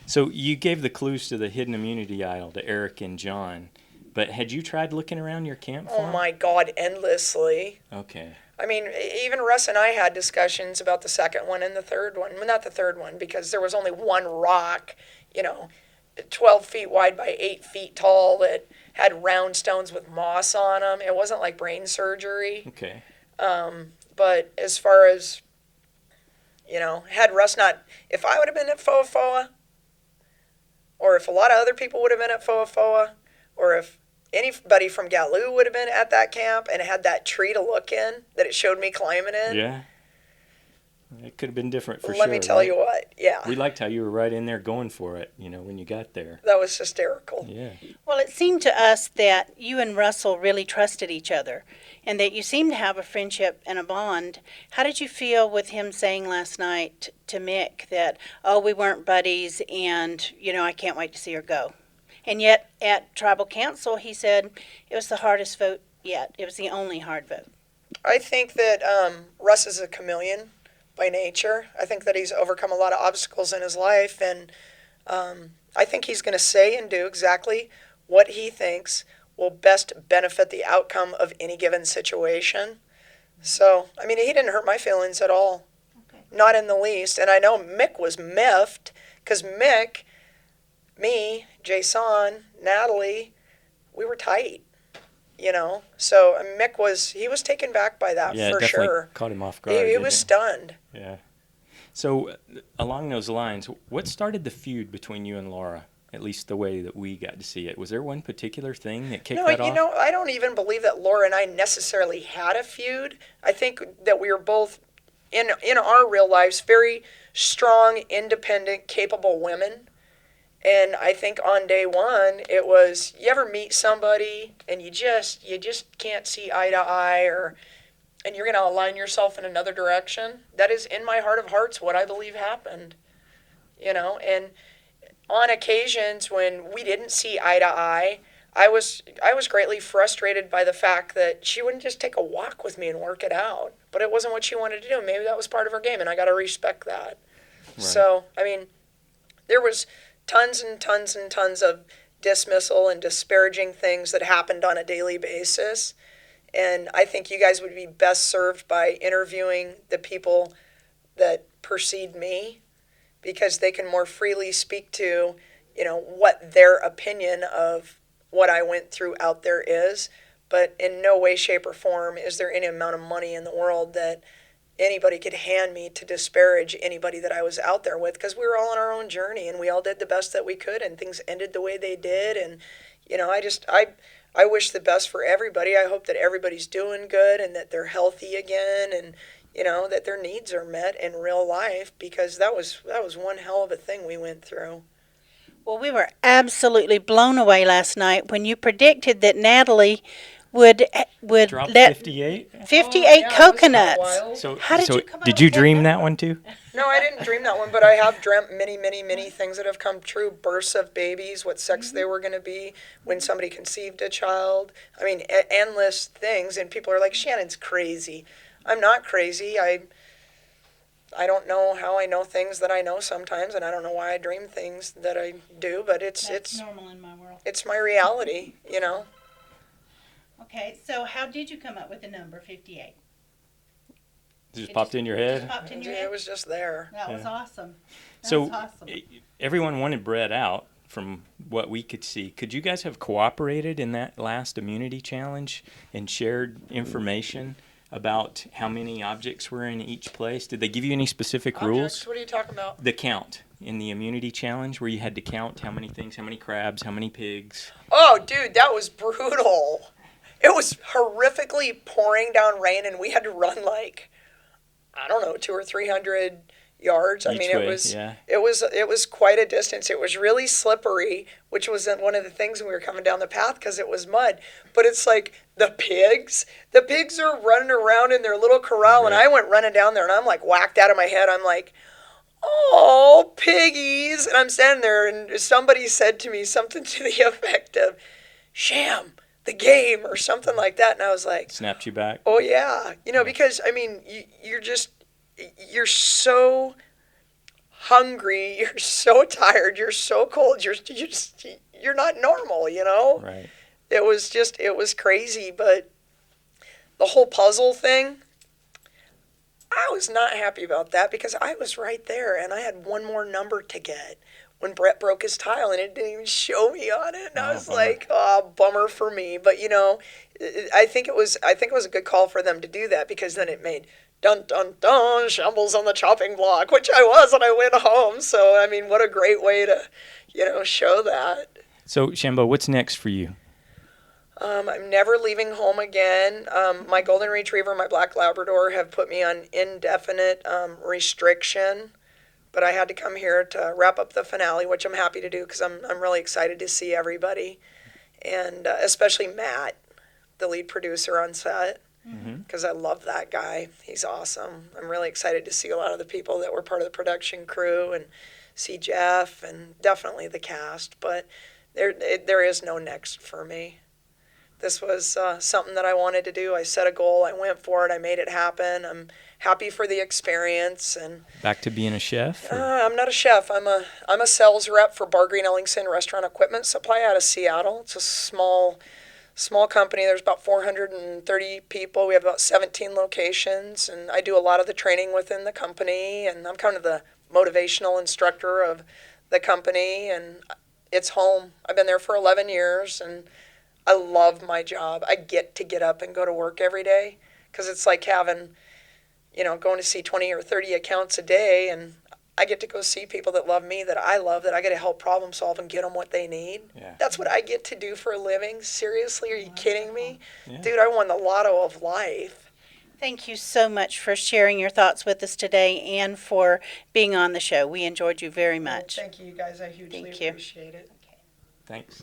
So you gave the clues to the hidden immunity idol to Eric and John, but had you tried looking around your camp Oh farm? my God, endlessly. Okay. I mean, even Russ and I had discussions about the second one and the third one. Well, not the third one, because there was only one rock, you know, 12 feet wide by 8 feet tall that had round stones with moss on them. It wasn't like brain surgery. Okay. But as far as, had Russ not, if I would have been at Foa, or if a lot of other people would have been at Foa, or if anybody from Galoo would have been at that camp and had that tree to look in that it showed me climbing in, Yeah. It could have been different for let sure, me tell right? you what, yeah, We liked how you were right in there going for it, when you got there. that was hysterical. Yeah. Well, it seemed to us that you and Russell really trusted each other and that you seemed to have a friendship and a bond. How did you feel with him saying last night to Mick that, oh, we weren't buddies and, I can't wait to see her go? And yet at Tribal Council, he said it was the hardest vote yet. It was the only hard vote. I think that Russ is a chameleon by nature. I think that he's overcome a lot of obstacles in his life, and I think he's going to say and do exactly what he thinks will best benefit the outcome of any given situation. So, I mean, he didn't hurt my feelings at all. Okay. Not in the least. And I know Mick was miffed because Mick, me, Jason, Natalie, we were tight. So Mick was taken back by that Yeah, it for definitely sure. caught him off guard. He didn't was it? stunned. Yeah. So, along those lines, what started the feud between you and Laura? At least the way that we got to see it. Was there one particular thing that kicked No, that off? I don't even believe that Laura and I necessarily had a feud. I think that we were both in our real lives very strong, independent, capable women. And I think on day one, it was, you ever meet somebody and you just can't see eye to eye, and you're going to align yourself in another direction? That is, in my heart of hearts, what I believe happened. And on occasions when we didn't see eye to eye, I was greatly frustrated by the fact that she wouldn't just take a walk with me and work it out. But it wasn't what she wanted to do. Maybe that was part of her game, and I got to respect that. Right. So, I mean, there was tons and tons and tons of dismissal and disparaging things that happened on a daily basis. And I think you guys would be best served by interviewing the people that precede me, because they can more freely speak to, what their opinion of what I went through out there is. But in no way, shape, or form is there any amount of money in the world that anybody could hand me to disparage anybody that I was out there with, because we were all on our own journey and we all did the best that we could, and things ended the way they did. And I wish the best for everybody. I hope that everybody's doing good and that they're healthy again, and that their needs are met in real life, because that was one hell of a thing we went through. Well, we were absolutely blown away last night when you predicted that Natalie would Drop let 58? 58 coconuts. So, How did so you come up did with you that dream number? that one too? No, I didn't dream that one, but I have dreamt many, many, many things that have come true. Births of babies, what sex they were going to be when somebody conceived a child. I mean, endless things, and people are like, Shannon's crazy. I'm not crazy. I don't know how I know things that I know sometimes, and I don't know why I dream things that I do, but That's normal in my world. it's my reality, Okay, so how did you come up with the number 58? It just popped in your head? Popped in your It head? was just there. That was Yeah. awesome. That So was awesome. everyone wanted Brett out from what we could see. Could you guys have cooperated in that last immunity challenge and shared information about how many objects were in each place? Did they give you any specific Objects? rules? What are you talking about? The count in the immunity challenge, where you had to count how many things, how many crabs, how many pigs. Oh, dude, that was brutal. It was horrifically pouring down rain, and we had to run like, I don't know, 200 or 300 yards. I Each mean, way, it was yeah. it was quite a distance. It was really slippery, which was one of the things when we were coming down the path, because it was mud. But it's like the pigs are running around in their little corral, and Right. I went running down there, and I'm like whacked out of my head. I'm like, oh, piggies. And I'm standing there, and somebody said to me something to the effect of, Sham, the game, or something like that. And I was like, Snapped you back? oh, yeah. Because, I mean, you're so hungry, you're so tired, you're so cold, you're not normal, you know? Right. It was crazy, but the whole puzzle thing, I was not happy about that because I was right there and I had one more number to get when Brett broke his tile and it didn't even show me on it. And I was bummer. like, oh, bummer for me. But you know, I think it was a good call for them to do that because then it made dun dun dun Shambles on the chopping block, which I was when I went home. So I mean, what a great way to, you know, show that. So, Shambo, what's next for you? I'm never leaving home again. My golden retriever, my black Labrador, have put me on indefinite restriction, but I had to come here to wrap up the finale, which I'm happy to do because I'm really excited to see everybody, and especially Matt, the lead producer on set, because I love that guy. He's awesome. I'm really excited to see a lot of the people that were part of the production crew and see Jeff and definitely the cast, but there is no next for me. This was something that I wanted to do. I set a goal. I went for it. I made it happen. I'm happy for the experience. And Back to being a chef? I'm not a chef. I'm a sales rep for Bar Green Ellingson Restaurant Equipment Supply out of Seattle. It's a small company. There's about 430 people. We have about 17 locations, and I do a lot of the training within the company. And I'm kind of the motivational instructor of the company. And it's home. I've been there for 11 years, and I love my job. I get to get up and go to work every day because it's like having, you know, going to see 20 or 30 accounts a day, and I get to go see people that love me, that I love, that I get to help problem solve and get them what they need. Yeah. That's what I get to do for a living. Seriously, are you kidding me? Yeah. Dude, I won the lotto of life. Thank you so much for sharing your thoughts with us today and for being on the show. We enjoyed you very much. Thank you, guys. I hugely Thank you. appreciate it. Thanks.